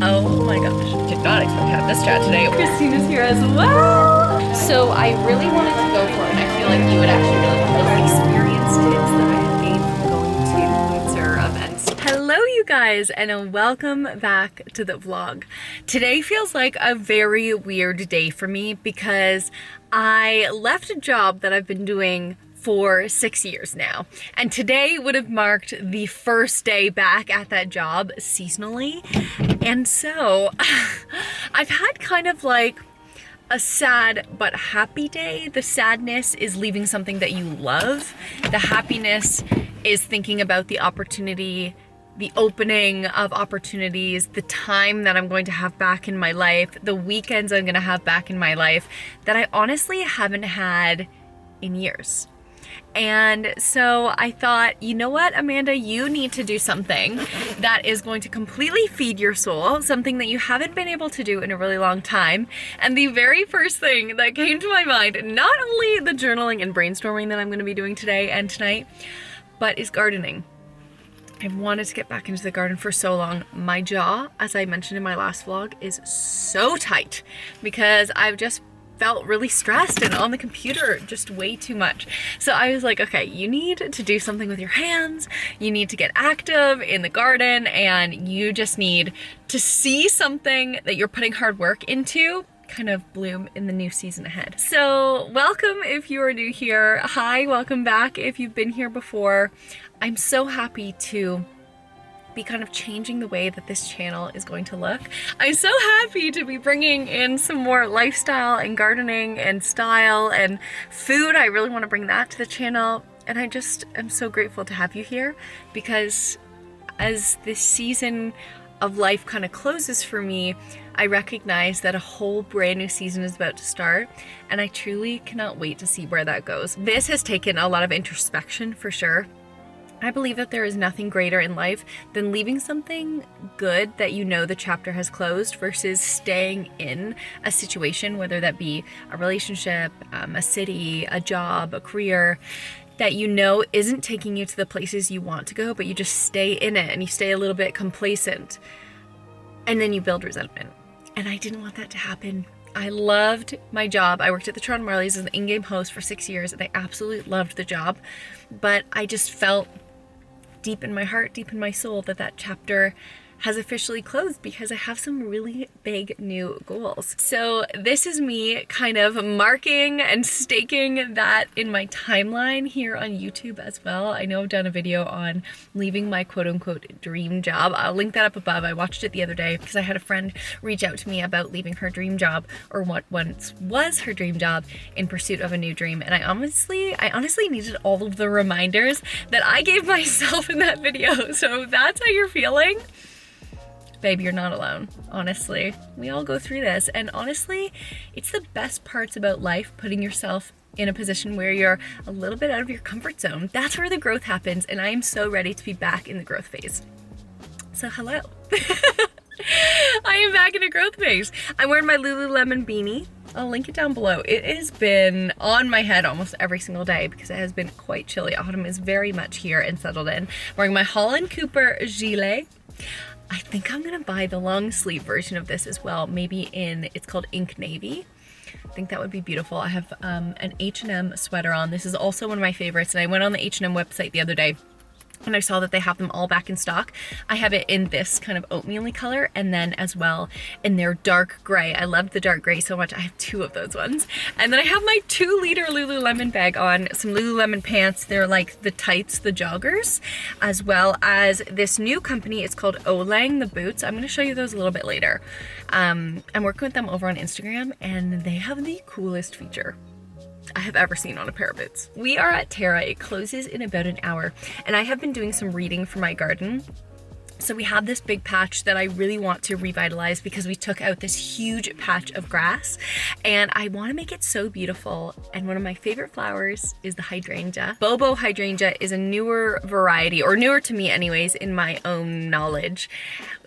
Oh my gosh, did not expect to have this chat today. Christina's here as well. So I really wanted to go for it, and I feel like you would actually really love those experience tips that I have gained from going to influencer events. Hello you guys, and welcome back to the vlog. Today feels like a very weird day for me because I left a job that I've been doing for 6 years now, and today would have marked the first day back at that job seasonally. And so I've had kind of like a sad but happy day. The sadness is leaving something that you love. The happiness is thinking about the opportunity, the opening of opportunities, the time that I'm going to have back in my life, the weekends I'm gonna have back in my life that I honestly haven't had in years. And so I thought, you know what, Amanda, you need to do something that is going to completely feed your soul, something that you haven't been able to do in a really long time. And the very first thing that came to my mind, not only the journaling and brainstorming that I'm going to be doing today and tonight, but is gardening. I've wanted to get back into the garden for so long. My jaw, as I mentioned in my last vlog, is so tight because I've just felt really stressed and on the computer just way too much. So I was like, okay, you need to do something with your hands, you need to get active in the garden, and you just need to see something that you're putting hard work into kind of bloom in the new season ahead. So welcome if you are new here. Hi, welcome back if you've been here before. I'm so happy to be kind of changing the way that this channel is going to look. I'm so happy to be bringing in some more lifestyle and gardening and style and food. I really want to bring that to the channel, and I just am so grateful to have you here because as this season of life kind of closes for me, I recognize that a whole brand new season is about to start, and I truly cannot wait to see where that goes. This has taken a lot of introspection for sure. I believe that there is nothing greater in life than leaving something good that you know the chapter has closed versus staying in a situation, whether that be a relationship, a city, a job, a career, that you know isn't taking you to the places you want to go, but you just stay in it and you stay a little bit complacent, and then you build resentment. And I didn't want that to happen. I loved my job. I worked at the Toronto Marlies as an in-game host for 6 years, and I absolutely loved the job, but I just felt deep in my heart, deep in my soul, that chapter has officially closed because I have some really big new goals. So this is me kind of marking and staking that in my timeline here on YouTube as well. I know I've done a video on leaving my quote-unquote dream job. I'll link that up above. I watched it the other day because I had a friend reach out to me about leaving her dream job, or what once was her dream job, in pursuit of a new dream. And I honestly needed all of the reminders that I gave myself in that video. So if that's how you're feeling, babe, you're not alone. Honestly, we all go through this, and honestly, it's the best parts about life, putting yourself in a position where you're a little bit out of your comfort zone. That's where the growth happens, and I am so ready to be back in the growth phase. So hello. I am back in a growth phase. I'm wearing my Lululemon beanie. I'll link it down below. It has been on my head almost every single day because it has been quite chilly. Autumn is very much here and settled in. I'm wearing my Holland Cooper gilet. I think I'm gonna buy the long sleeve version of this as well, maybe it's called Ink Navy. I think that would be beautiful. I have an H&M sweater on. This is also one of my favorites, and I went on the H&M website the other day and I saw that they have them all back in stock. I have it in this kind of oatmeal-y color, and then as well in their dark gray. I loved the dark gray so much. I have 2 of those ones. And then I have my 2-liter Lululemon bag on, some Lululemon pants. They're like the tights, the joggers, as well as this new company. It's called Olang, the boots. I'm gonna show you those a little bit later. I'm working with them over on Instagram, and they have the coolest feature I have ever seen on a pair of boots. We are at Terra. It closes in about an hour, and I have been doing some reading for my garden. So we have this big patch that I really want to revitalize because we took out this huge patch of grass, and I want to make it so beautiful. And one of my favorite flowers is the hydrangea. Bobo hydrangea is a newer variety, or newer to me anyways, in my own knowledge,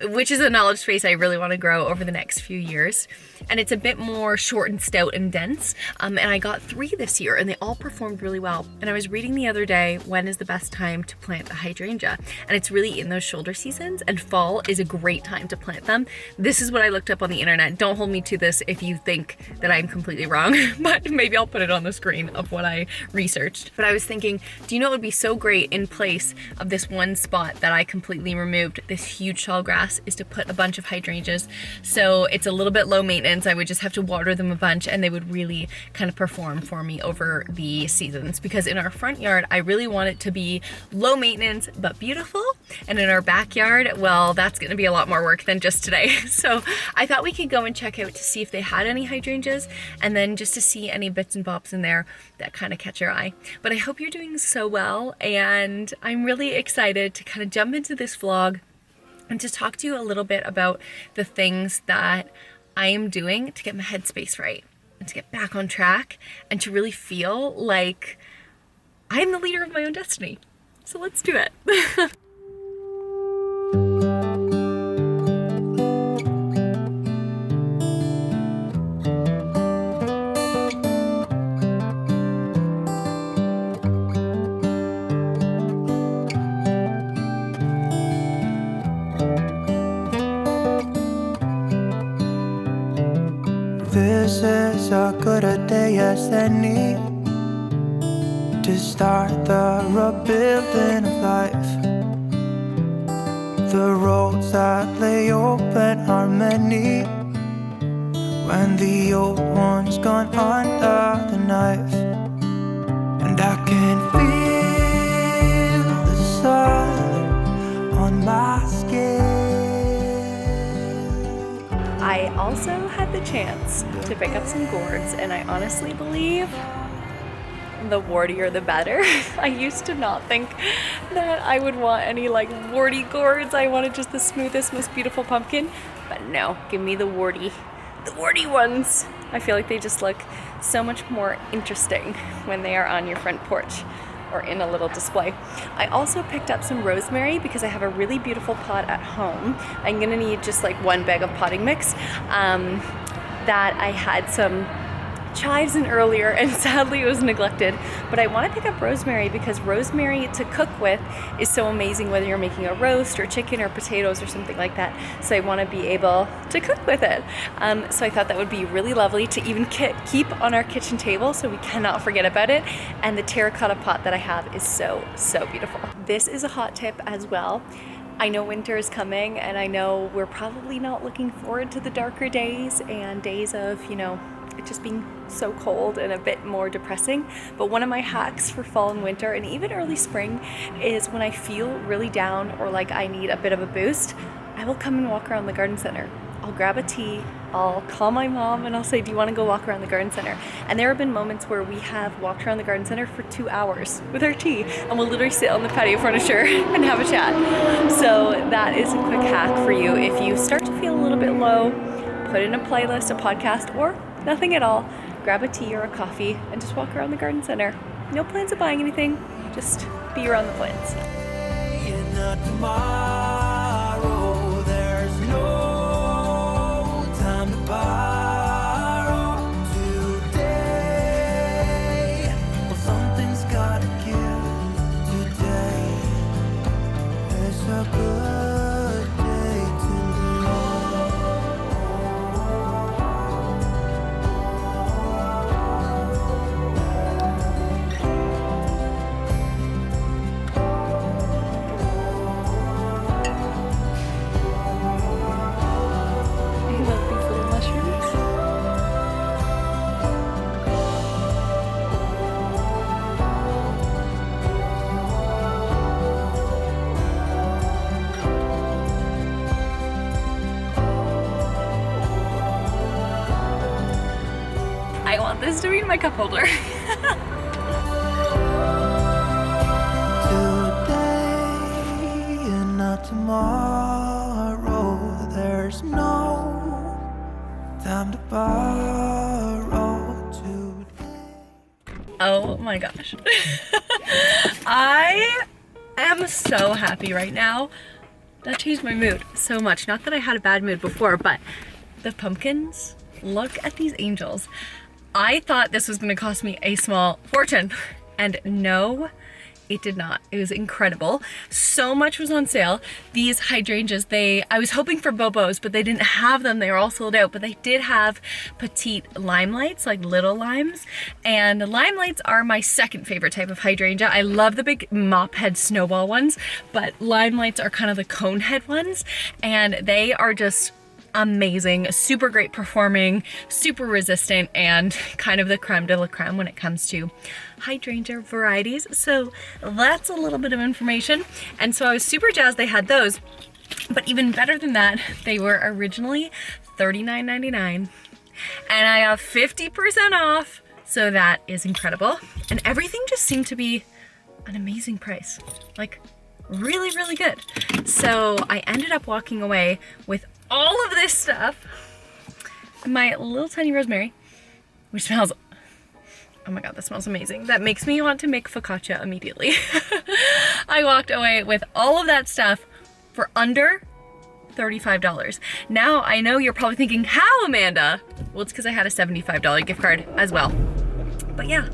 which is a knowledge space I really want to grow over the next few years. And it's a bit more short and stout and dense. And I got 3 this year, and they all performed really well. And I was reading the other day, when is the best time to plant a hydrangea? And it's really in those shoulder seasons. seasons, and fall is a great time to plant them. This is what I looked up on the internet. Don't hold me to this if you think that I'm completely wrong, but maybe I'll put it on the screen of what I researched. But I was thinking, do you know what would be so great in place of this one spot that I completely removed, this huge tall grass, is to put a bunch of hydrangeas. So it's a little bit low maintenance. I would just have to water them a bunch and they would really kind of perform for me over the seasons, because in our front yard, I really want it to be low maintenance but beautiful. And in our backyard, well, that's gonna be a lot more work than just today. So I thought we could go and check out to see if they had any hydrangeas, and then just to see any bits and bobs in there that kind of catch your eye. But I hope you're doing so well, and I'm really excited to kind of jump into this vlog and to talk to you a little bit about the things that I am doing to get my headspace right and to get back on track and to really feel like I'm the leader of my own destiny. So let's do it. This is as good a day as any to start the rebuilding of life. The roads that lay open are many when the old one's gone under the knife. And I can feel the sun on my skin. I also had the chance to pick up some gourds, and I honestly believe the wartier the better. I used to not think that I would want any like warty gourds. I wanted just the smoothest, most beautiful pumpkin, but no, give me the warty ones. I feel like they just look so much more interesting when they are on your front porch or in a little display. I also picked up some rosemary because I have a really beautiful pot at home. I'm gonna need just like 1 bag of potting mix. That I had some chives in earlier, and sadly it was neglected, but I want to pick up rosemary because rosemary to cook with is so amazing, whether you're making a roast or chicken or potatoes or something like that. So I want to be able to cook with it. So I thought that would be really lovely to even keep on our kitchen table so we cannot forget about it. And the terracotta pot that I have is so beautiful. This is a hot tip as well. I know winter is coming, and I know we're probably not looking forward to the darker days and days of, you know, it just being so cold and a bit more depressing. But one of my hacks for fall and winter and even early spring is when I feel really down or like I need a bit of a boost, I will come and walk around the garden center. I'll grab a tea, I'll call my mom and I'll say, do you want to go walk around the garden center? And there have been moments where we have walked around the garden center for 2 hours with our tea, and we'll literally sit on the patio furniture and have a chat. So that is a quick hack for you. If you start to feel a little bit low, put in a playlist, a podcast, or nothing at all, grab a tea or a coffee and just walk around the garden center. No plans of buying anything, just be around the plants. Tomorrow, there's no time to borrow today. Well, something's gotta give today. It's a good day to I want this to be in my cup holder. today and not tomorrow. There's no time to borrow today. Oh my gosh. I am so happy right now. That changed my mood so much. Not that I had a bad mood before, but the pumpkins, look at these angels. I thought this was gonna cost me a small fortune, and no, It did not. It was incredible. So much was on sale. These hydrangeas, I was hoping for Bobos, but they didn't have them. They were all sold out, but they did have petite limelights, like little limes. And the limelights are my second favorite type of hydrangea. I love the big mop head snowball ones, but limelights are kind of the cone head ones. And they are just amazing, super great performing, super resistant, and kind of the creme de la creme when it comes to hydrangea varieties. So that's a little bit of information. And so I was super jazzed they had those, but even better than that, they were originally $39.99 and I have 50% off. So that is incredible. And everything just seemed to be an amazing price, like really, really good. So I ended up walking away with all of this stuff, my little tiny rosemary, which smells, oh my God, that smells amazing. That makes me want to make focaccia immediately. I walked away with all of that stuff for under $35. Now I know you're probably thinking, how, Amanda? Well, it's because I had a $75 gift card as well. But yeah,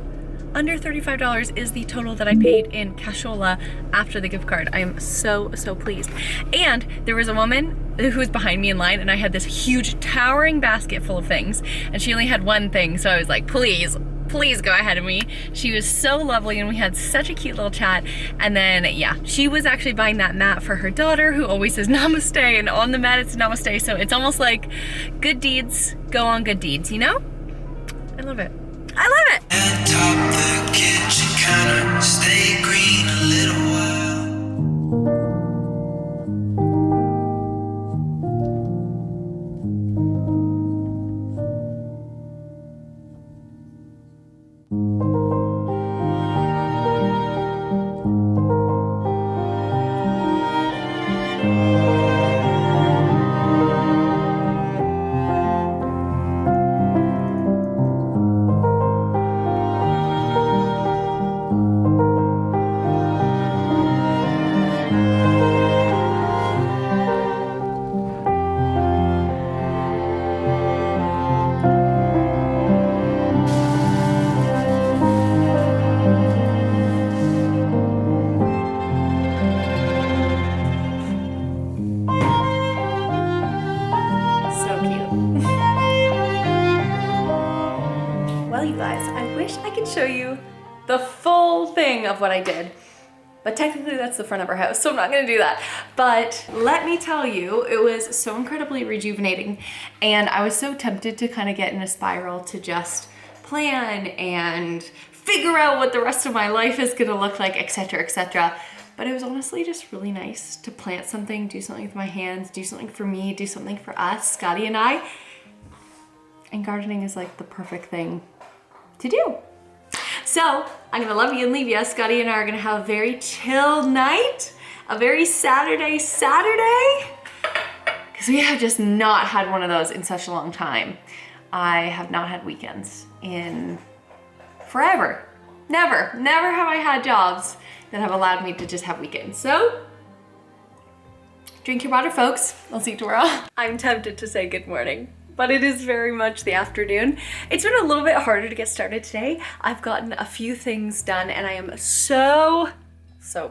under $35 is the total that I paid in cashola after the gift card. I am so, so pleased. And there was a woman who was behind me in line, and I had this huge towering basket full of things, and she only had one thing, so I was like, please go ahead of me. She was so lovely, and we had such a cute little chat. And then, yeah, she was actually buying that mat for her daughter, who always says namaste, and on the mat it's namaste, so it's almost like good deeds go on good deeds, you know? I love it. I love it! Atop the kitchen counter, stay green a little while. Show you the full thing of what I did, but technically that's the front of our house, so I'm not gonna do that. But let me tell you, it was so incredibly rejuvenating, and I was so tempted to kind of get in a spiral to just plan and figure out what the rest of my life is gonna look like, etc., etc. But it was honestly just really nice to plant something, do something with my hands, do something for me, do something for us, Scotty and I. And gardening is like the perfect thing to do. So I'm gonna love you and leave you. Scotty and I are gonna have a very chill night, a very Saturday, because we have just not had one of those in such a long time. I have not had weekends in forever. Never have I had jobs that have allowed me to just have weekends. So drink your water, folks. I'll see you tomorrow. I'm tempted to say good morning, but it is very much the afternoon. It's been a little bit harder to get started today. I've gotten a few things done, and I am so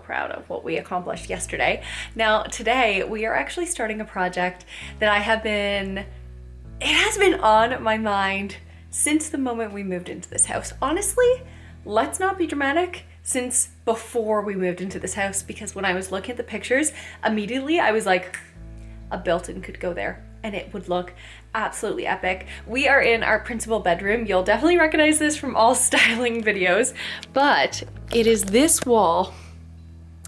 proud of what we accomplished yesterday. Now, today we are actually starting a project that it has been on my mind since the moment we moved into this house. Honestly, let's not be dramatic, since before we moved into this house, because when I was looking at the pictures, immediately I was like, a built-in could go there and it would look absolutely epic. We are in our principal bedroom. You'll definitely recognize this from all styling videos, but it is this wall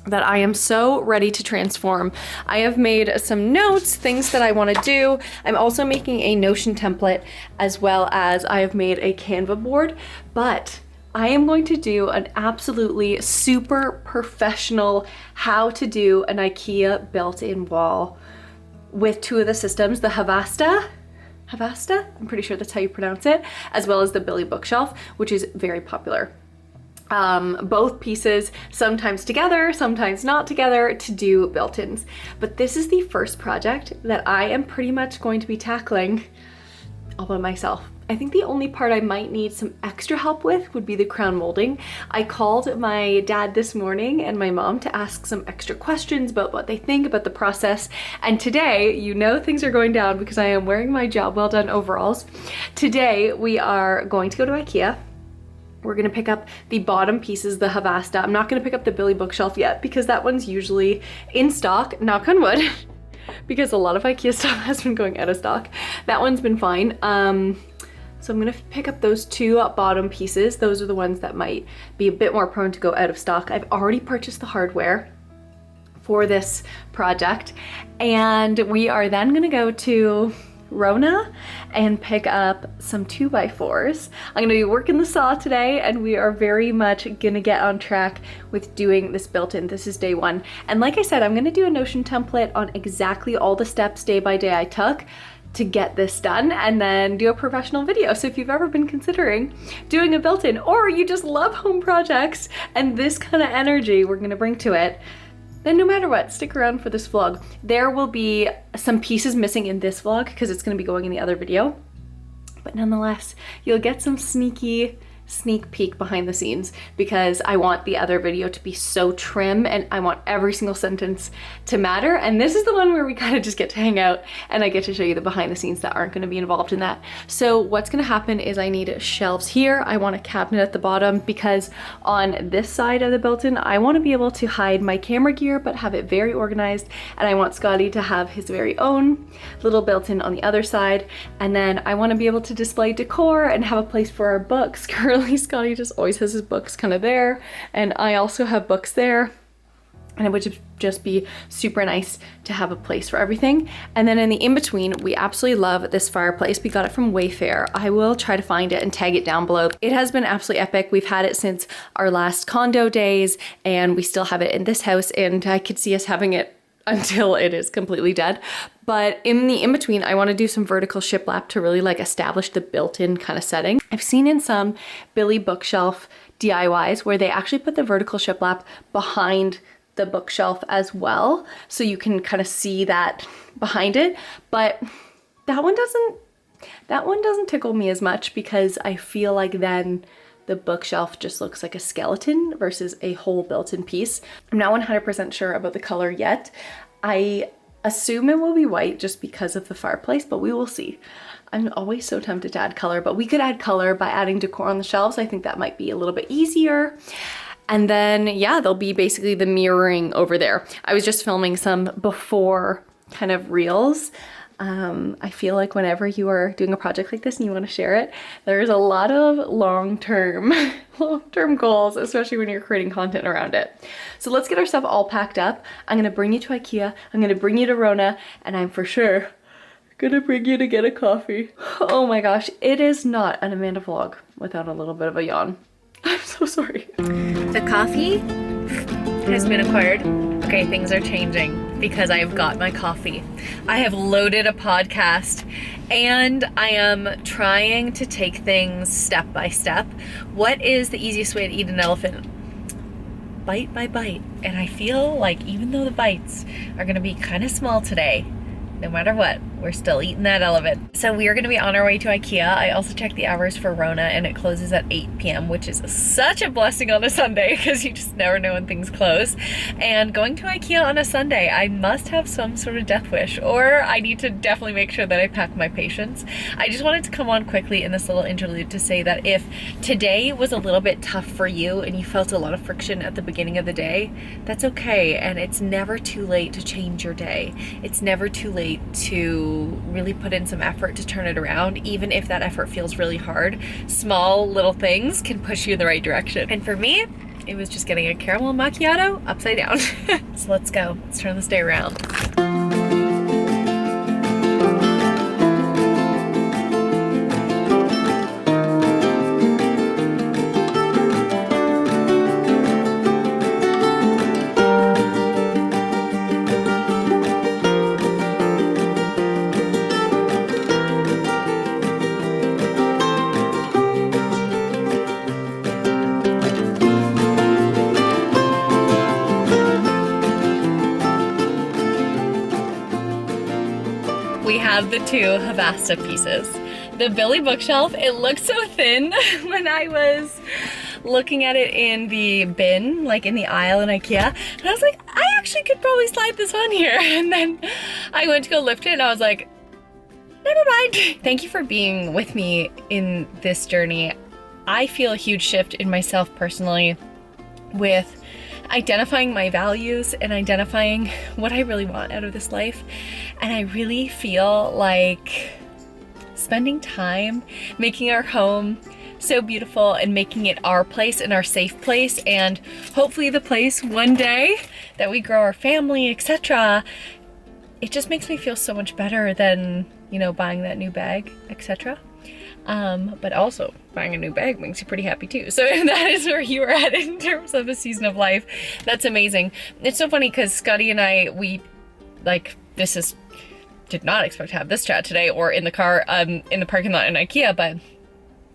that I am so ready to transform. I have made some notes, things that I want to do. I'm also making a Notion template, as well as I have made a Canva board, but I am going to do an absolutely super professional how to do an Ikea built-in wall with two of the systems, the Havasta, I'm pretty sure that's how you pronounce it, as well as the Billy bookshelf, which is very popular. Both pieces, sometimes together, sometimes not together, to do built-ins. But this is the first project that I am pretty much going to be tackling all by myself. I think the only part I might need some extra help with would be the crown molding. I called my dad this morning and my mom to ask some extra questions about what they think about the process. And today, you know things are going down because I am wearing my job well done overalls. Today, we are going to go to Ikea. We're gonna pick up the bottom pieces, the Havasta. I'm not gonna pick up the Billy bookshelf yet because that one's usually in stock, knock on wood, because a lot of Ikea stuff has been going out of stock. That one's been fine. So I'm gonna pick up those two bottom pieces. Those are the ones that might be a bit more prone to go out of stock. I've already purchased the hardware for this project, and we are then gonna go to Rona and pick up some 2x4s. I'm gonna be working the saw today, and we are very much gonna get on track with doing this built-in. This is day one. And like I said, I'm gonna do a Notion template on exactly all the steps day by day I took to get this done, and then do a professional video. So if you've ever been considering doing a built-in, or you just love home projects and this kind of energy we're gonna bring to it, then no matter what, stick around for this vlog. There will be some pieces missing in this vlog because it's gonna be going in the other video, but nonetheless, you'll get some sneak peek behind the scenes because I want the other video to be so trim and I want every single sentence to matter. And this is the one where we kind of just get to hang out and I get to show you the behind the scenes that aren't going to be involved in that. So what's going to happen is I need shelves here. I want a cabinet at the bottom because on this side of the built-in, I want to be able to hide my camera gear but have it very organized, and I want Scotty to have his very own little built-in on the other side. And then I want to be able to display decor and have a place for our books. Scotty just always has his books kind of there, and I also have books there, and it would just be super nice to have a place for everything. And then in the in-between, we absolutely love this fireplace. We got it from Wayfair. I will try to find it and tag it down below. It has been absolutely epic. We've had it since our last condo days, and we still have it in this house, and I could see us having it until it is completely dead. But in the in-between, I want to do some vertical shiplap to really like establish the built-in kind of setting. I've seen in some Billy bookshelf DIYs where they actually put the vertical shiplap behind the bookshelf as well, so you can kind of see that behind it. But that one doesn't tickle me as much because I feel like then the bookshelf just looks like a skeleton versus a whole built-in piece. I'm not 100% sure about the color yet. I assume it will be white just because of the fireplace, but we will see. I'm always so tempted to add color, but we could add color by adding decor on the shelves. I think that might be a little bit easier. And then, yeah, there'll be basically the mirroring over there. I was just filming some before kind of reels. I feel like whenever you are doing a project like this and you want to share it, there's a lot of long-term goals, especially when you're creating content around it. So let's get our stuff all packed up. I'm gonna bring you to Ikea, I'm gonna bring you to Rona, and I'm for sure gonna bring you to get a coffee. Oh my gosh, it is not an Amanda vlog without a little bit of a yawn. I'm so sorry. The coffee has been acquired. Okay, things are changing because I have got my coffee. I have loaded a podcast and I am trying to take things step by step. What is the easiest way to eat an elephant? Bite by bite. And I feel like even though the bites are gonna be kind of small today, no matter what, we're still eating that elephant. So we are gonna be on our way to Ikea. I also checked the hours for Rona and it closes at 8 p.m., which is such a blessing on a Sunday because you just never know when things close. And going to Ikea on a Sunday, I must have some sort of death wish, or I need to definitely make sure that I pack my patience. I just wanted to come on quickly in this little interlude to say that if today was a little bit tough for you and you felt a lot of friction at the beginning of the day, that's okay. And it's never too late to change your day. It's never too late to really put in some effort to turn it around, even if that effort feels really hard. Small little things can push you in the right direction. And for me, it was just getting a caramel macchiato upside down. So let's go. Let's turn this day around. We have the two Havasta pieces. the Billy bookshelf. It looked so thin when I was looking at it in the bin, like in the aisle in Ikea. And I was like, I actually could probably slide this on here. And then I went to go lift it and I was like, never mind. Thank you for being with me in this journey. I feel a huge shift in myself personally with identifying my values and identifying what I really want out of this life. And I really feel like spending time making our home so beautiful and making it our place and our safe place, and hopefully the place one day that we grow our family, etc. It just makes me feel so much better than, you know, buying that new bag, etc. But also buying a new bag makes you pretty happy too. So if that is where you are at in terms of a season of life, that's amazing. It's so funny because Scotty and I, did not expect to have this chat today or in the car, in the parking lot in Ikea, but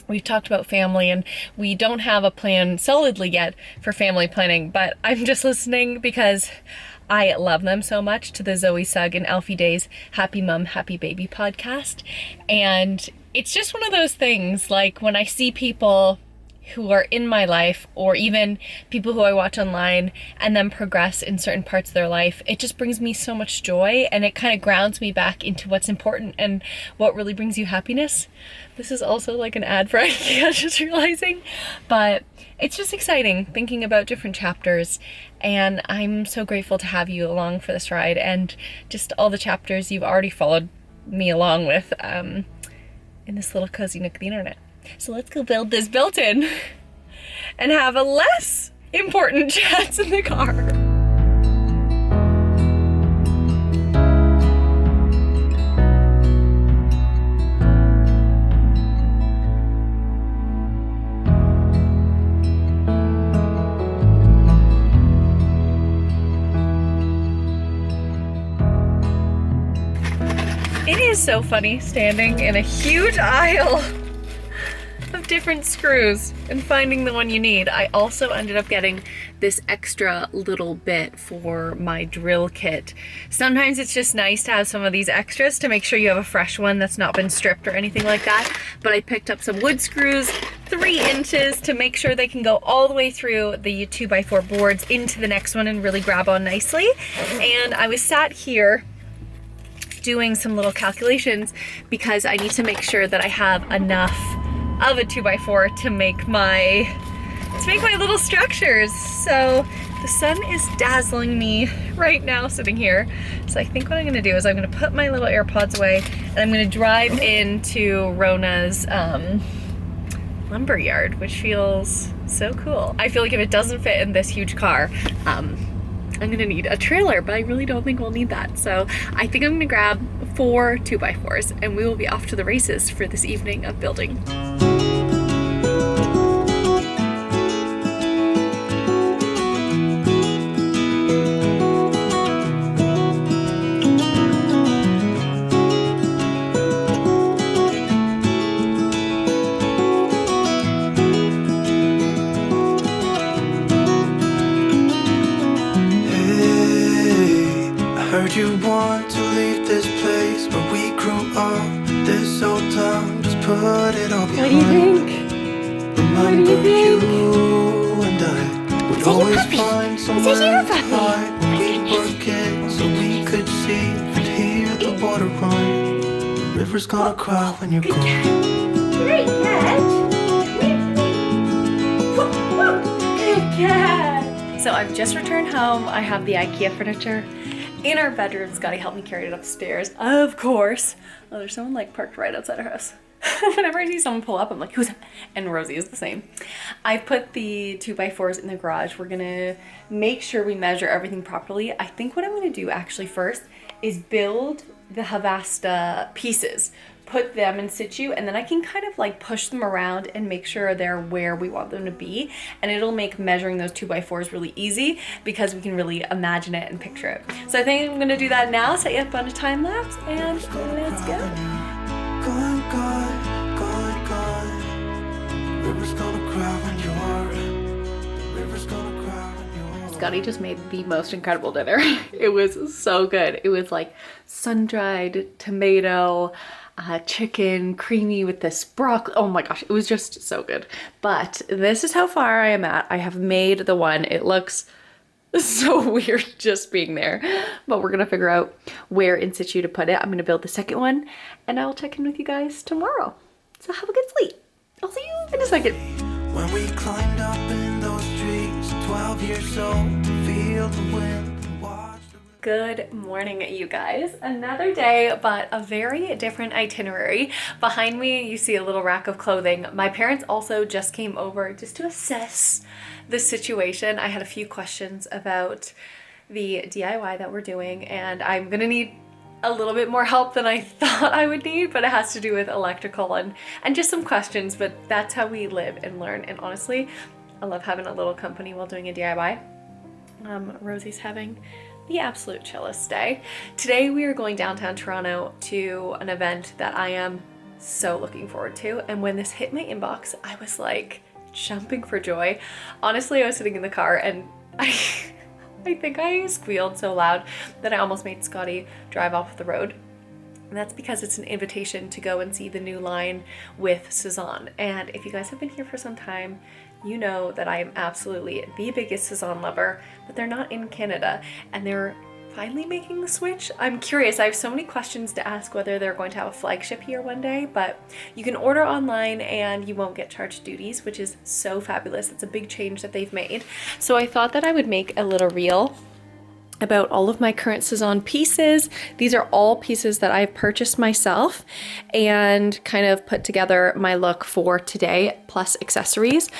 we've talked about family and we don't have a plan solidly yet for family planning, but I'm just listening because I love them so much, to the Zoe Sugg and Alfie Day's Happy Mum, Happy Baby podcast. And it's just one of those things, like when I see people who are in my life, or even people who I watch online and then progress in certain parts of their life, it just brings me so much joy, and it kind of grounds me back into what's important and what really brings you happiness. This is also like an ad for Ikea, just realizing, but it's just exciting thinking about different chapters, and I'm so grateful to have you along for this ride and just all the chapters you've already followed me along with in this little cozy nook of the internet. So let's go build this built-in and have a less important chats in the car. It is so funny standing in a huge aisle of different screws and finding the one you need. I also ended up getting this extra little bit for my drill kit. Sometimes it's just nice to have some of these extras to make sure you have a fresh one that's not been stripped or anything like that. But I picked up some wood screws, 3 inches, to make sure they can go all the way through the 2x4 boards into the next one and really grab on nicely. And I was sat here doing some little calculations because I need to make sure that I have enough of a 2x4 to make my little structures. So the sun is dazzling me right now sitting here. So I think what I'm gonna do is I'm gonna put my little AirPods away and I'm gonna drive into Rona's lumber yard, which feels so cool. I feel like if it doesn't fit in this huge car, I'm gonna need a trailer, but I really don't think we'll need that. So I think I'm gonna grab 4 2x4s and we will be off to the races for this evening of building. Heard you want to leave this place where we grew up. This old town, just put it all behind. What do you think? Remember you and I would always find somewhere to hide when we were kids, so we could see and hear the water run. The river's gonna cry when you're gone. Great catch! Good catch! So I've just returned home. I have the Ikea furniture in our bedroom. Scotty helped me carry it upstairs, of course. Oh, there's someone like parked right outside our house. Whenever I see someone pull up, I'm like, who's that? And Rosie is the same. I put the 2x4s in the garage. We're gonna make sure we measure everything properly. I think what I'm gonna do actually first is build the Havasta pieces, put them in situ, and then I can kind of like push them around and make sure they're where we want them to be. And it'll make measuring those 2x4s really easy because we can really imagine it and picture it. So I think I'm gonna do that now, set you up on a time lapse, and let's go. Gone, gone, gone, gone. River's gonna cry when you are. River's gonna cry when you are. Scotty just made the most incredible dinner. It was so good. It was like sun-dried tomato, chicken, creamy with this broccoli. Oh my gosh, it was just so good. But this is how far I am at. I have made the one. It looks so weird just being there, but we're gonna figure out where in situ to put it. I'm gonna build the second one and I'll check in with you guys tomorrow. So have a good sleep. I'll see you in a second. When we climbed up in those trees, 12 years old, to feel the wind and watch the... Good morning, you guys. Another day, but a very different itinerary. Behind me, you see a little rack of clothing. My parents also just came over just to assess the situation. I had a few questions about the DIY that we're doing, and I'm gonna need a little bit more help than I thought I would need, but it has to do with electrical and just some questions, but that's how we live and learn. And honestly, I love having a little company while doing a DIY. Rosie's having the absolute chillest day. Today we are going downtown Toronto to an event that I am so looking forward to, and when this hit my inbox, I was like jumping for joy. Honestly, I was sitting in the car and I think I squealed so loud that I almost made Scotty drive off the road. And that's because it's an invitation to go and see the new line with Sezane. And if you guys have been here for some time, you know that I am absolutely the biggest Sezane lover, but they're not in Canada and they're finally making the switch. I'm curious. I have so many questions to ask whether they're going to have a flagship here one day, but you can order online and you won't get charged duties, which is so fabulous. It's a big change that they've made. So I thought that I would make a little reel about all of my current Sezane pieces. These are all pieces that I've purchased myself and kind of put together my look for today, plus accessories.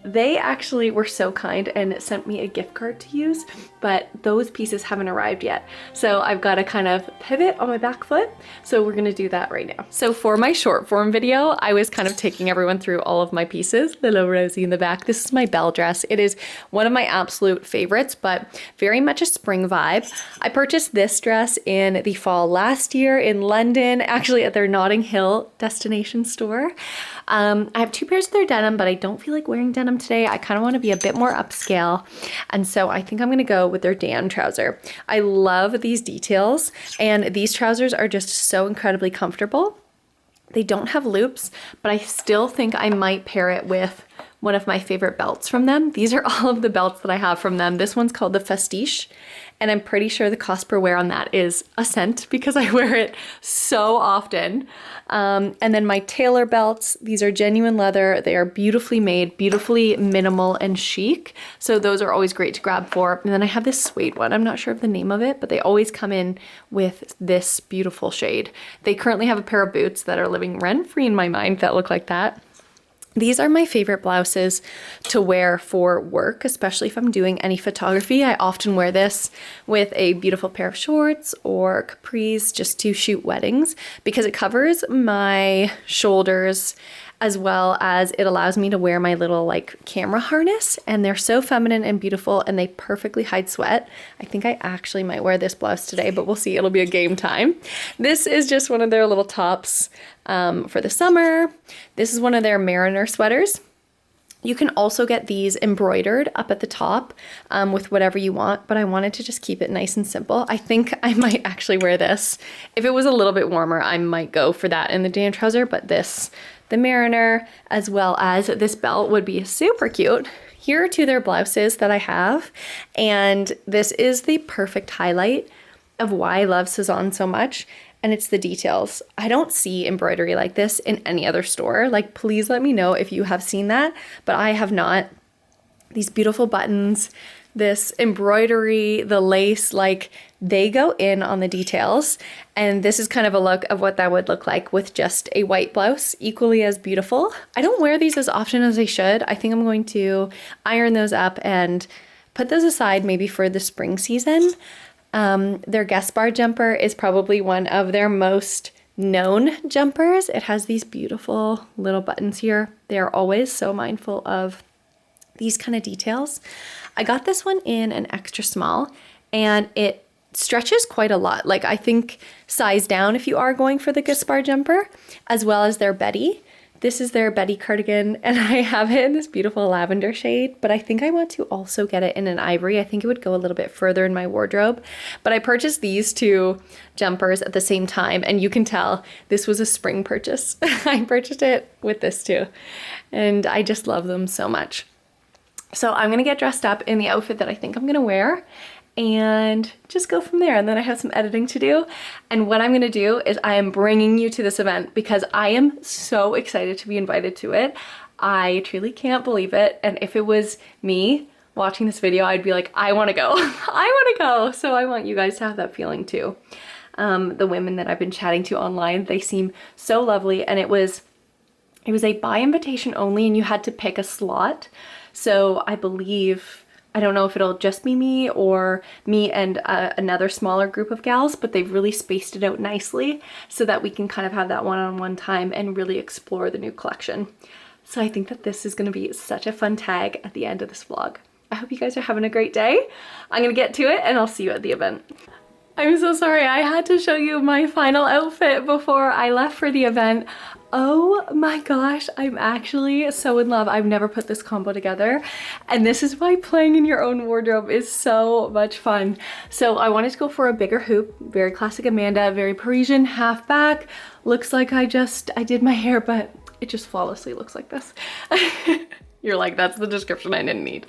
They actually were so kind and sent me a gift card to use, but those pieces haven't arrived yet. So I've got to kind of pivot on my back foot. So we're gonna do that right now. So for my short form video, I was kind of taking everyone through all of my pieces. Little Rosie in the back. This is my bell dress. It is one of my absolute favorites, but very much a spring vibe. I purchased this dress in the fall last year in London, actually at their Notting Hill destination store. I have two pairs of their denim, but I don't feel like wearing denim today. I kind of want to be a bit more upscale. And so I think I'm going to go with their Dan trouser. I love these details, and these trousers are just so incredibly comfortable. They don't have loops, but I still think I might pair it with one of my favorite belts from them. These are all of the belts that I have from them. This one's called the Festiche, and I'm pretty sure the cost per wear on that is a cent because I wear it so often. And then my Taylor belts, these are genuine leather. They are beautifully made, beautifully minimal and chic. So those are always great to grab for. And then I have this suede one. I'm not sure of the name of it, but they always come in with this beautiful shade. They currently have a pair of boots that are living rent-free in my mind that look like that. These are my favorite blouses to wear for work, especially if I'm doing any photography. I often wear this with a beautiful pair of shorts or capris just to shoot weddings because it covers my shoulders as well as it allows me to wear my little like camera harness, and they're so feminine and beautiful and they perfectly hide sweat. I think I actually might wear this blouse today, but we'll see. It'll be a game time. This is just one of their little tops for the summer. This is one of their Mariner sweaters. You can also get these embroidered up at the top with whatever you want, but I wanted to just keep it nice and simple. I think I might actually wear this. If it was a little bit warmer, I might go for that in the Dan trouser, but this, the Mariner, as well as this belt would be super cute. Here are two of their blouses that I have, and this is the perfect highlight of why I love Sezane so much. And it's the details. I don't see embroidery like this in any other store. Like, please let me know if you have seen that, but I have not. These beautiful buttons, this embroidery, the lace, like they go in on the details. And this is kind of a look of what that would look like with just a white blouse, equally as beautiful. I don't wear these as often as I should. I think I'm going to iron those up and put those aside maybe for the spring season. Their guest bar jumper is probably one of their most known jumpers. It has these beautiful little buttons here. They are always so mindful of these kind of details. I got this one in an extra small and it stretches quite a lot. Like, I think size down if you are going for the guest bar jumper, as well as their Betty. This is their Betty cardigan, and I have it in this beautiful lavender shade, but I think I want to also get it in an ivory. I think it would go a little bit further in my wardrobe, but I purchased these two jumpers at the same time, and you can tell this was a spring purchase. I purchased it with this too, and I just love them so much. So I'm gonna get dressed up in the outfit that I think I'm gonna wear, and just go from there. And then I have some editing to do. And what I'm gonna do is I am bringing you to this event because I am so excited to be invited to it. I truly can't believe it. And if it was me watching this video, I'd be like, I wanna go, I wanna go. So I want you guys to have that feeling too. The women that I've been chatting to online, they seem so lovely. And it was a by invitation only, and you had to pick a slot. So I believe, I don't know if it'll just be me or me and another smaller group of gals, but they've really spaced it out nicely so that we can kind of have that one-on-one time and really explore the new collection. So I think that this is gonna be such a fun tag at the end of this vlog. I hope you guys are having a great day. I'm gonna get to it and I'll see you at the event. I'm so sorry, I had to show you my final outfit before I left for the event. Oh my gosh, I'm actually so in love. I've never put this combo together, and this is why playing in your own wardrobe is so much fun. So I wanted to go for a bigger hoop, very classic Amanda, very Parisian, half back. Looks like I did my hair, but it just flawlessly looks like this. You're like, that's the description I didn't need.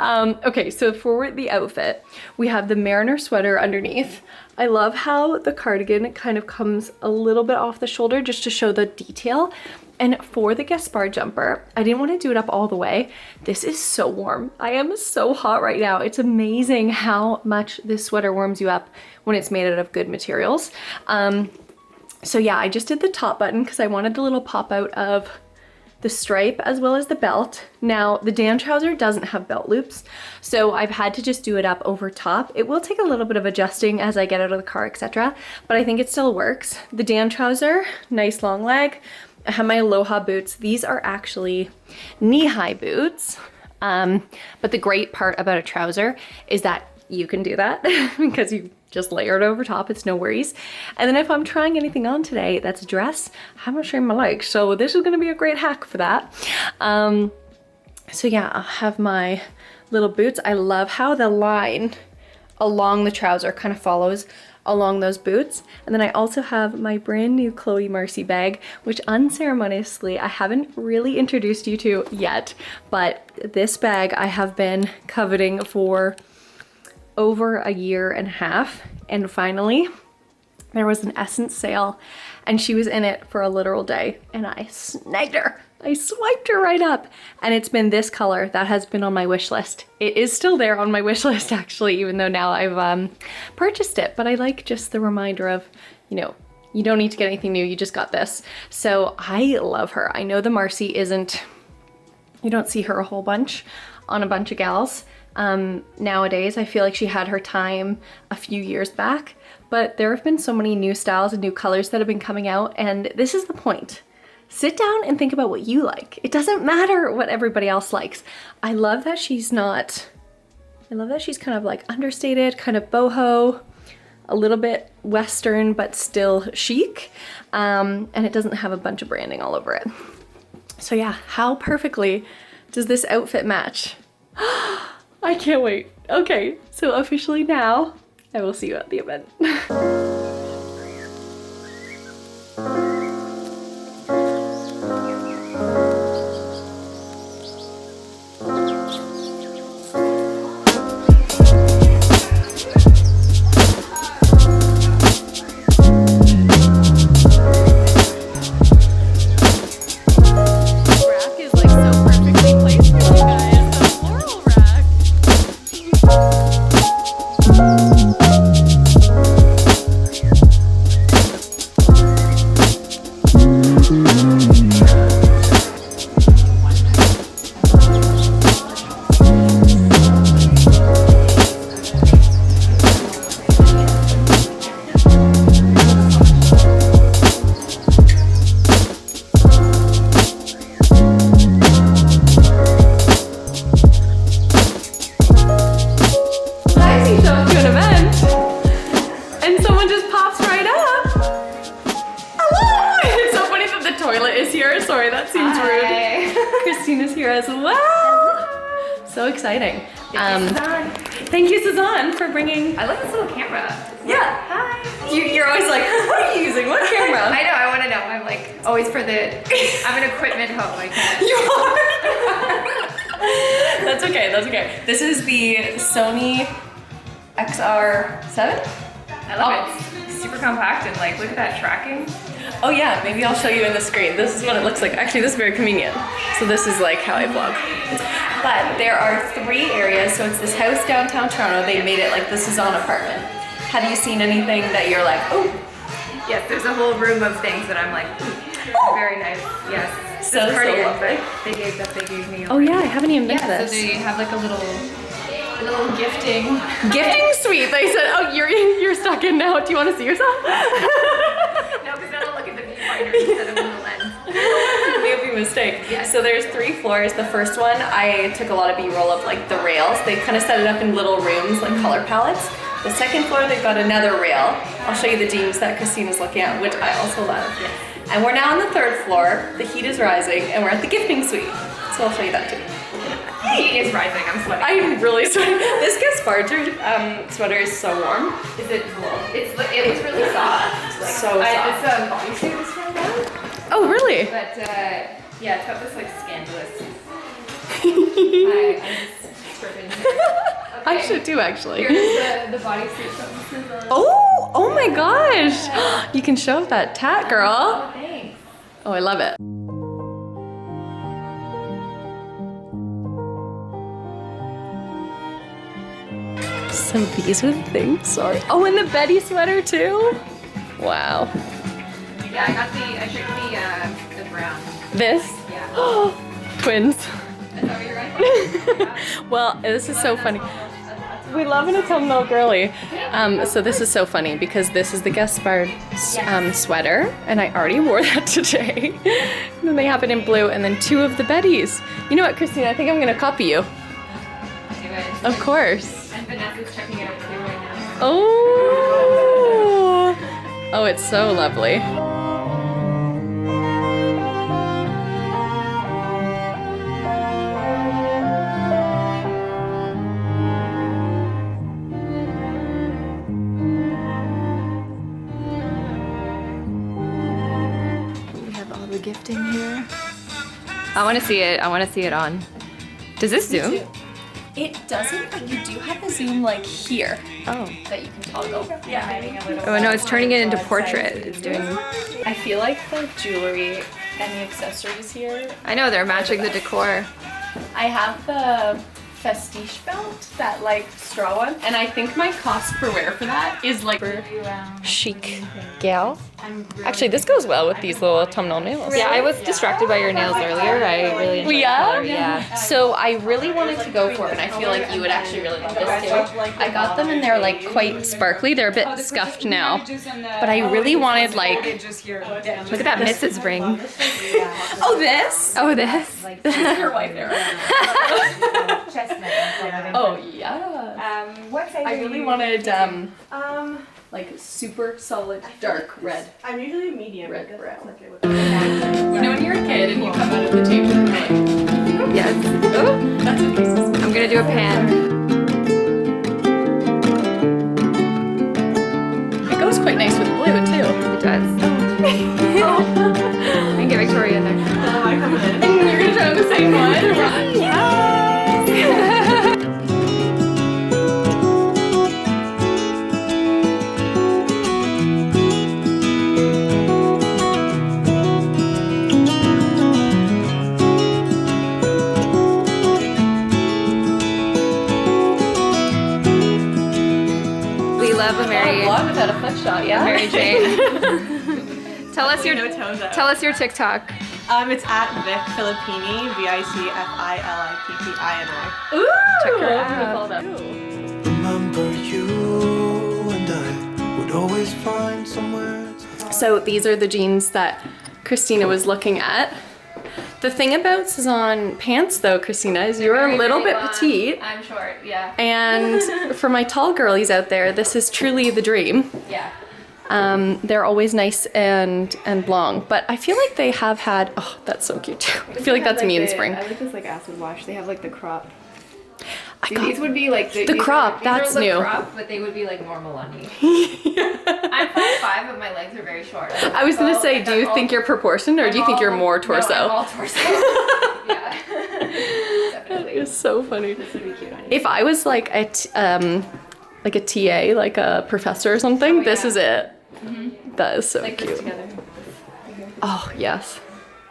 Okay, so for the outfit, we have the Mariner sweater underneath. I love how the cardigan kind of comes a little bit off the shoulder just to show the detail. And for the Gaspard jumper, I didn't want to do it up all the way. This is so warm. I am so hot right now. It's amazing how much this sweater warms you up when it's made out of good materials. So yeah, I just did the top button because I wanted the little pop out of the stripe as well as the belt. Now the Dan trouser doesn't have belt loops, so I've had to just do it up over top. It will take a little bit of adjusting as I get out of the car, etc., but I think it still works. The Dan trouser, nice long leg. I have my Aloha boots. These are actually knee-high boots, but the great part about a trouser is that you can do that because you just layer it over top, it's no worries. And then if I'm trying anything on today that's a dress, I haven't shown my legs, so this is gonna be a great hack for that. So yeah, I'll have my little boots. I love how the line along the trouser kind of follows along those boots. And then I also have my brand new Chloe Marcy bag, which unceremoniously I haven't really introduced you to yet, but this bag I have been coveting for over a year and a half, and finally there was an Essence sale and she was in it for a literal day and I snagged her. I swiped her right up, and it's been this color that has been on my wish list. It is still there on my wish list actually, even though now I've purchased it, but I like just the reminder of, you know, you don't need to get anything new, you just got this. So I love her. I know the Marcy isn't, you don't see her a whole bunch on a bunch of gals. Nowadays, I feel like she had her time a few years back, but there have been so many new styles and new colors that have been coming out, and this is the point. Sit down and think about what you like. It doesn't matter what everybody else likes. I love that she's kind of like understated, kind of boho, a little bit Western, but still chic, and it doesn't have a bunch of branding all over it. So yeah, how perfectly does this outfit match? I can't wait. Okay, so officially now, I will see you at the event. toilet is here. Sorry, that seems rude. Christina's here as well. So exciting. Thank you, Sezane, for bringing. I like this little camera. Yeah. Hi. You're always like, what are you using? What camera? I know, I want to know. I'm like, always for the, I'm an equipment hoe. I can't. You are. That's okay, that's okay. This is the Sony XR7. I love it. It's super compact and like, look at that tracking. Oh yeah, maybe I'll show you in the screen. This is what it looks like. Actually, this is very convenient. So this is like how I vlog. But there are 3 areas. So it's this house downtown Toronto. They made it like the Sezane apartment. Have you seen anything that you're like, oh? Yes, there's a whole room of things that I'm like, ooh, very nice. Yes. So cardigan, lovely. but they gave me. Oh yeah, I haven't even been to Yeah, this. so they have like a little gifting. Gifting suite. They said, oh, you're stuck in now. Do you want to see yourself? No, because then I'll look at the viewfinder instead of in the lens. Maybe a mistake. Yes. So there's 3 floors. The first one, I took a lot of B-roll of like the rails. They kind of set it up in little rooms, like color palettes. The second floor, they've got another rail. I'll show you the jeans that Christina's looking at, which I also love. Yes. And we're now on the 3rd floor. The heat is rising, and we're at the gifting suite. So I'll show you that too. He is rising. I'm sweating. I'm really sweating. This Gaspard sweater is so warm. Is it cool? It was really soft. Like, So soft. It's a bodysuit is from them. Oh, really? But yeah, it's got this like scandalous. I just scribbled here. I should do actually. Here's the bodysuit from Sezane. Oh my gosh. You can show that tat, girl. Oh, thanks. Oh, I love it. So these are the things, sorry. Oh, and the Betty sweater too? Wow. Yeah, I picked the brown. This? Yeah. Twins. Is that what you're going for? Well, this is so funny. We love an autumnal girly. So this is so funny because this is the Gaspard sweater, and I already wore that today. And then they have it in blue, and then 2 of the Bettys. You know what, Christina? I think I'm gonna copy you. Do it. Of course. And Vanessa's checking it out too right now. Oh. Oh, it's so lovely. Gifting here. I want to see it. I want to see it on. Does this zoom? It doesn't, but you do have the zoom like here. Oh. That you can toggle. Yeah. Oh no, it's turning it into portrait. It's doing. I feel like the jewelry and the accessories here. I know they're matching the decor. I have the Festige belt, that like straw one, and I think my cost per wear for that is like chic gal. Actually, this goes well with these little autumnal nails. Yeah, I was distracted by your nails earlier. I really enjoyed the color. Yeah. So I really wanted to go for it, and I feel like you would actually really love this too. I got them and they're like quite sparkly. They're a bit scuffed now, but I really wanted like. Look at that Mrs. ring. Oh, this? Oh, this. Your wife there. Oh yeah. What size I are really you? wanted like super solid dark red. I'm usually medium. Red but brown. that's okay with me. You know when you're a kid and you come out of the table and you're like, Yes. Oh, that's okay. Sis. I'm gonna do a pan. It goes quite nice with blue too. It does. I can get Victoria in there. Oh, I come in. And you're gonna try on the same one? Yes! We love a Mary. Vlog without a foot shot, yeah? Mary Jane. Tell us your No tones out. Tell us your TikTok. It's at Vic Filippini, VICFILIPPINI. Ooh! Check her I'm gonna out. follow that. Remember you and I would always find somewhere to So these are the jeans that Christina was looking at. The thing about Sezane pants though, Christina, is you're a little bit petite. I'm short. Yeah. And for my tall girlies out there, this is truly the dream. Yeah. They're always nice and long, but I feel like they have had, oh, that's so cute too. I feel like that's me in spring. I like this like acid wash. They have like the crop. I got These would be like the crop, that's the new. crop, but they would be like normal on me. I'm 5'5", but my legs are very short. I was gonna say, do you think you're proportioned or do you think you're more torso? No, I'm all torso. Yeah. Definitely. It's so funny. This would be cute on you. If I was like a TA, like a professor or something, this is it. That is so Like cute. this together. Oh, yes.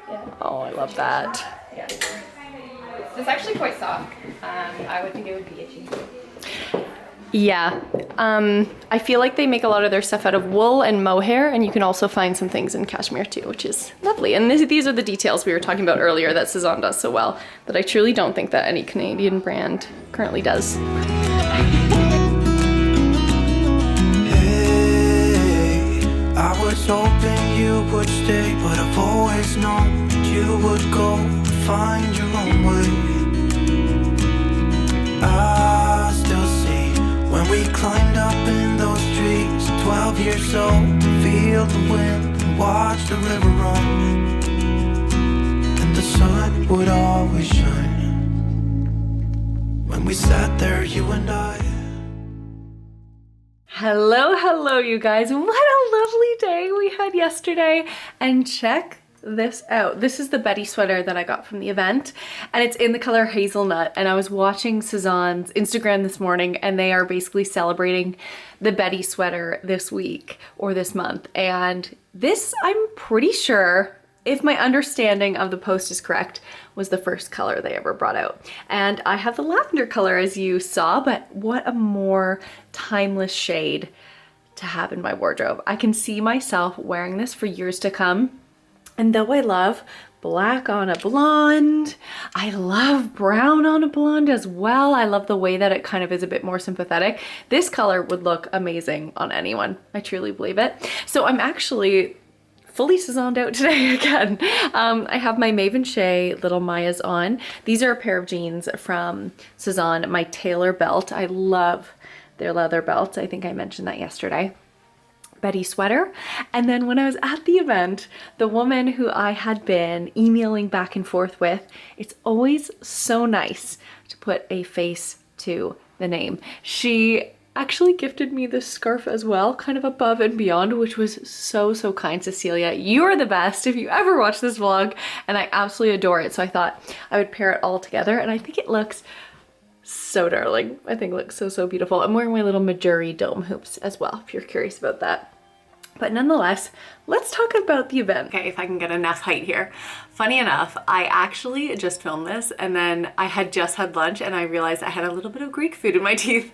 Yeah. Oh, I love that. Yeah. It's actually quite soft. I would think it would be itchy. Yeah. I feel like they make a lot of their stuff out of wool and mohair, and you can also find some things in cashmere too, which is lovely. And these are the details we were talking about earlier that Sezane does so well that I truly don't think that any Canadian brand currently does. Hey, I was hoping you would stay, but I've always known that you would go and find your own way. I still see when we climbed up in those trees, 12 years old, to feel the wind and watch the river run. And the sun would always shine when we sat there, you and I. Hello, you guys. What a lovely day we had yesterday. And check this out. This is the Betty sweater that I got from the event, and it's in the color hazelnut. And I was watching Sezane's Instagram this morning, and they are basically celebrating the Betty sweater this week or this month. And this, I'm pretty sure, if my understanding of the post is correct, was the first color they ever brought out. And I have the lavender color, as you saw, but what a more timeless shade to have in my wardrobe. I can see myself wearing this for years to come. And though I love black on a blonde, I love brown on a blonde as well. I love the way that it kind of is a bit more sympathetic. This color would look amazing on anyone. I truly believe it. So I'm actually fully Sezaned out today again. I have my Maven Shea Little Mayas on. These are a pair of jeans from Sezane, my Taylor belt. I love their leather belts. I think I mentioned that yesterday. Betty sweater. And then when I was at the event, the woman who I had been emailing back and forth with, it's always so nice to put a face to the name. She actually gifted me this scarf as well, kind of above and beyond, which was so kind. Cecilia, you are the best if you ever watch this vlog, and I absolutely adore it. So I thought I would pair it all together, and I think it looks so darling. I think it looks so beautiful. I'm wearing my little Majuri dome hoops as well, if you're curious about that. But nonetheless, let's talk about the event. Okay, if I can get enough height here. Funny enough, I actually just filmed this, and then I had just had lunch and I realized I had a little bit of Greek food in my teeth.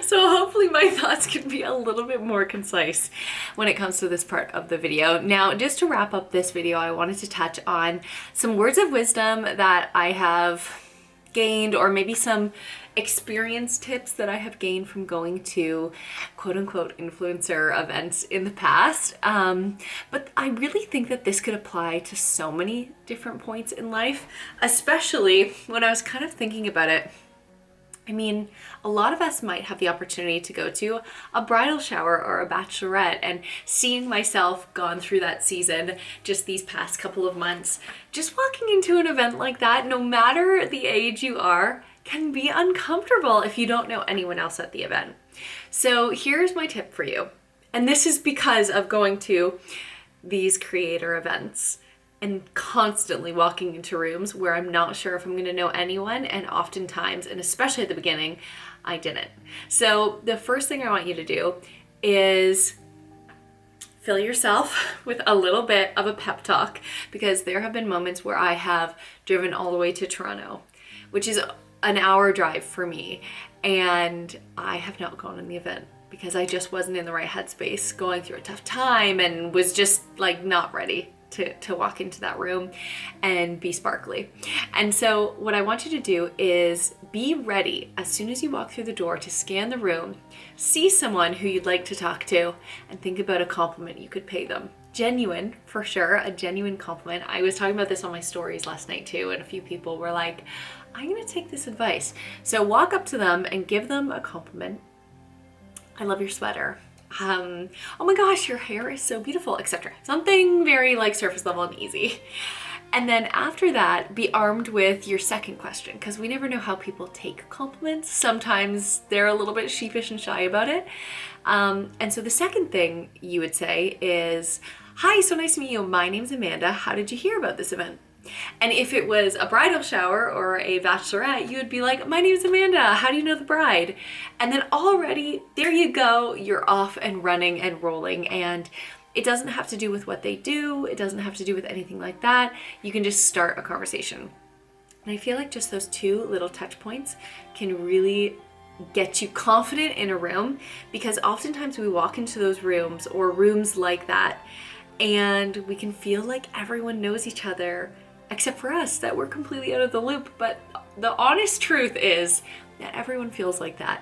So hopefully my thoughts can be a little bit more concise when it comes to this part of the video. Now, just to wrap up this video, I wanted to touch on some words of wisdom that I have gained, or maybe some experience tips that I have gained from going to quote unquote influencer events in the past. But I really think that this could apply to so many different points in life, especially when I was kind of thinking about it. I mean, a lot of us might have the opportunity to go to a bridal shower or a bachelorette, and seeing myself gone through that season just these past couple of months, just walking into an event like that, no matter the age you are, can be uncomfortable if you don't know anyone else at the event. So here's my tip for you. And this is because of going to these creator events and constantly walking into rooms where I'm not sure if I'm going to know anyone, and oftentimes, and especially at the beginning, I didn't. So the first thing I want you to do is fill yourself with a little bit of a pep talk, because there have been moments where I have driven all the way to Toronto, which is an hour drive for me, and I have not gone in the event because I just wasn't in the right headspace, going through a tough time, and was just like not ready to walk into that room and be sparkly. And so what I want you to do is be ready as soon as you walk through the door to scan the room, see someone who you'd like to talk to, and think about a compliment you could pay them. Genuine, for sure, a genuine compliment. I was talking about this on my stories last night too, and a few people were like, I'm gonna take this advice. So walk up to them and give them a compliment. I love your sweater. oh my gosh, your hair is so beautiful, etc. Something very like surface level and easy. And then after that, be armed with your second question, because we never know how people take compliments. Sometimes they're a little bit sheepish and shy about it. And so the second thing you would say is, hi, so nice to meet you. My name's Amanda. How did you hear about this event? And if it was a bridal shower or a bachelorette, you would be like, my name's Amanda. How do you know the bride? And then already, there you go. You're off and running and rolling. And it doesn't have to do with what they do. It doesn't have to do with anything like that. You can just start a conversation. And I feel like just those two little touch points can really get you confident in a room, because oftentimes we walk into those rooms or rooms like that and we can feel like everyone knows each other except for us, that we're completely out of the loop. But the honest truth is that everyone feels like that.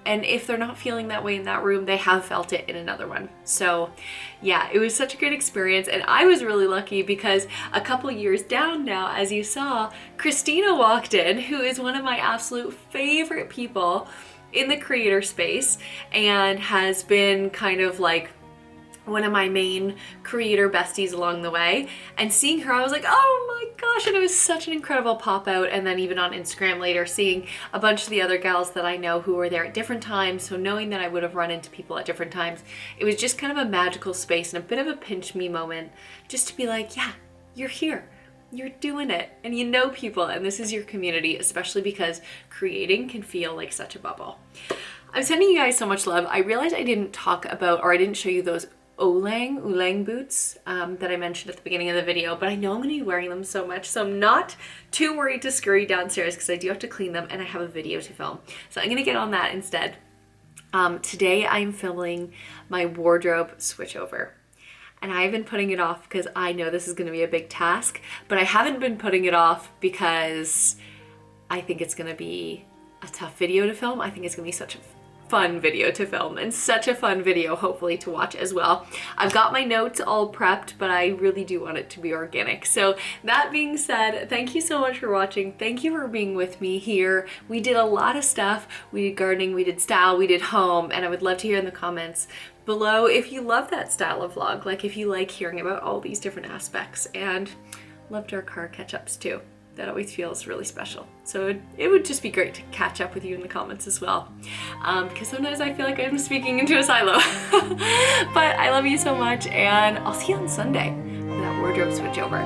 And if they're not feeling that way in that room, they have felt it in another one. So yeah, it was such a great experience. And I was really lucky because a couple years down now, as you saw, Christina walked in, who is one of my absolute favorite people in the creator space and has been kind of like one of my main creator besties along the way. And seeing her, I was like, oh my gosh, and it was such an incredible pop out. And then even on Instagram later, seeing a bunch of the other gals that I know who were there at different times, so knowing that I would have run into people at different times, it was just kind of a magical space and a bit of a pinch me moment, just to be like, yeah, you're here. You're doing it and you know people, and this is your community, especially because creating can feel like such a bubble. I'm sending you guys so much love. I realized I didn't talk about, or I didn't show you those Oolong boots that I mentioned at the beginning of the video, but I know I'm going to be wearing them so much, so I'm not too worried to scurry downstairs because I do have to clean them and I have a video to film. So I'm going to get on that instead. Today I'm filming my wardrobe switchover. And I've been putting it off because I know this is going to be a big task, but I haven't been putting it off because I think it's going to be a tough video to film. I think it's going to be such a fun video to film and such a fun video hopefully to watch as well. I've got my notes all prepped, but I really do want it to be organic. So that being said, thank you so much for watching. Thank you for being with me here. We did a lot of stuff. We did gardening, we did style, we did home, and I would love to hear in the comments below if you love that style of vlog, like if you like hearing about all these different aspects, and loved our car catch-ups too. That always feels really special. So it would just be great to catch up with you in the comments as well. Because sometimes I feel like I'm speaking into a silo. But I love you so much, and I'll see you on Sunday for that wardrobe switchover.